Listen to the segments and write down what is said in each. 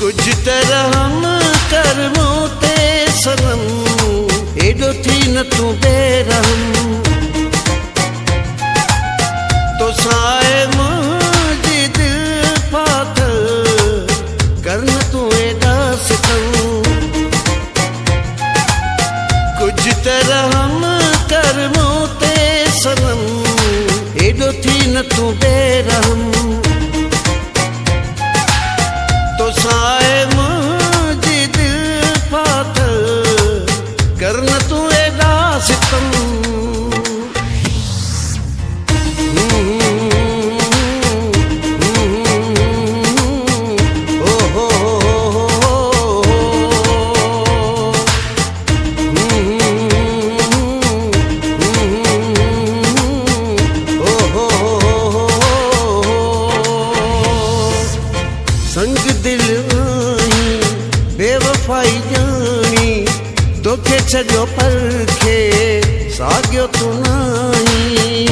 कुछ तरह हम कर्मों ते सनम एडो थी न तू बेरहम तो साए मुझे दिल पाथल कर न तू एडा सितम कुछ तरह हम कर्मों ते सनम एडो थी न तू बेरहम तो साए मुझे दिल पाथल कर न तू एडा सितम संग दिल आई बेवफाई जानी तोखे छॾियो परखे साॻियो तू नाहीं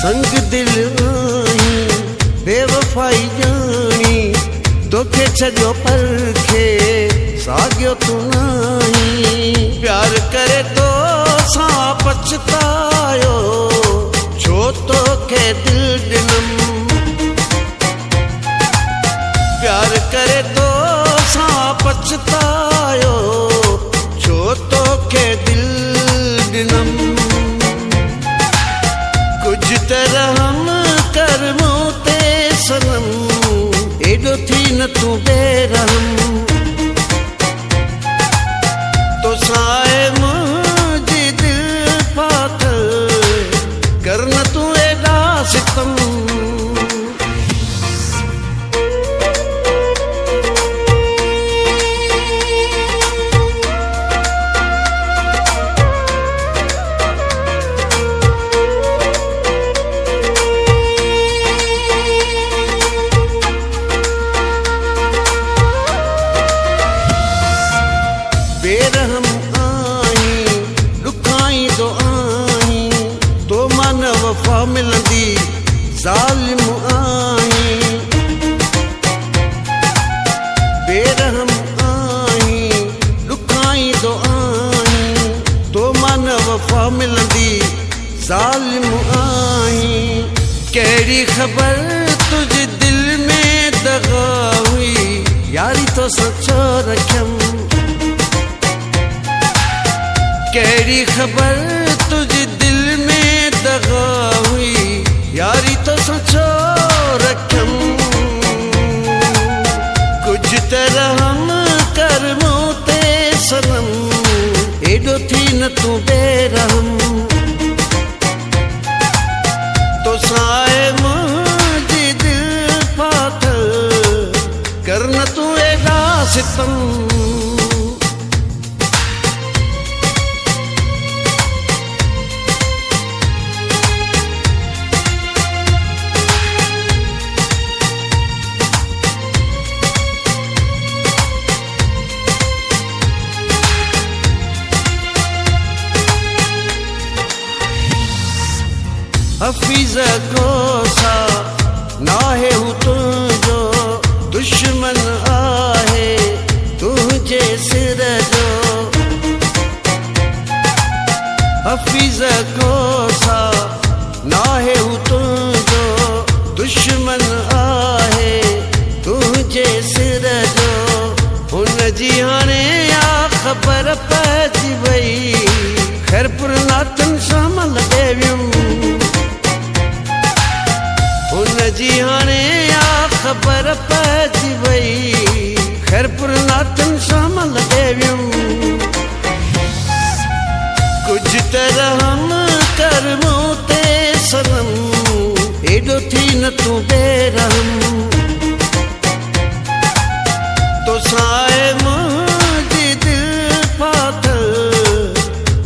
संग दिल आई बेवफाई जानी तोखे छॾियो परखे साॻियो तू नाहीं प्यार करे तो सां पछतायो छो तोखे दिल ॾिनम प्यार करे तो सा पछतायो छो तोखे दिल ॾिनम कुछ तरह हम कर्मों ते सनम एडो थी न तू बेरहम तो साए मुझे दिल पाथल कर न तू एडा सितम बेरहम आई दुखाई तो आई तो मन वफा मिलंदी ज़ालिम आई बेरहम आई दुखाई तो आई तो मन वफा मिलंदी ज़ालिम आई कहिड़ी ख़बर तुझे दिल में दगा हुई यारी तो सचो रखियम कहिड़ी ख़बर तुझे दिल में दगा हुई यारी तो सचो रखम कुछ तरह हम कर्मों ते सनम एडो थी न तू बेरहम तो साए मुझे दिल पाथल कर न तू एडा सितम हफीज़ गोसा नाहे हूँ तुझो दुश्मन आहे तुझे सिर जो हफीज़ गोसा नाहे हूँ तुझो दुश्मन आहे तुझे सिर जो हुन जी हाणे या ख़बर पइजी वई ख़ैरपुर नाथन शामिल देवियुम हुन जी हाणे या ख़बर पइजी वई ख़ैरपुर नाथन शामिल देवियुम कुछ तरह हम कर्मों ते सनम एडो थी न तू बेरहम तो साए मुझे दिल पाथल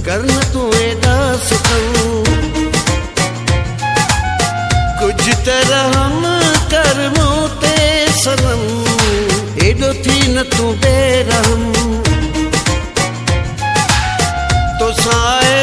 कर न तू एडा सितम कुछ तरह हम कर्मों ते सनम एडो थी न तू बेरहम तो साए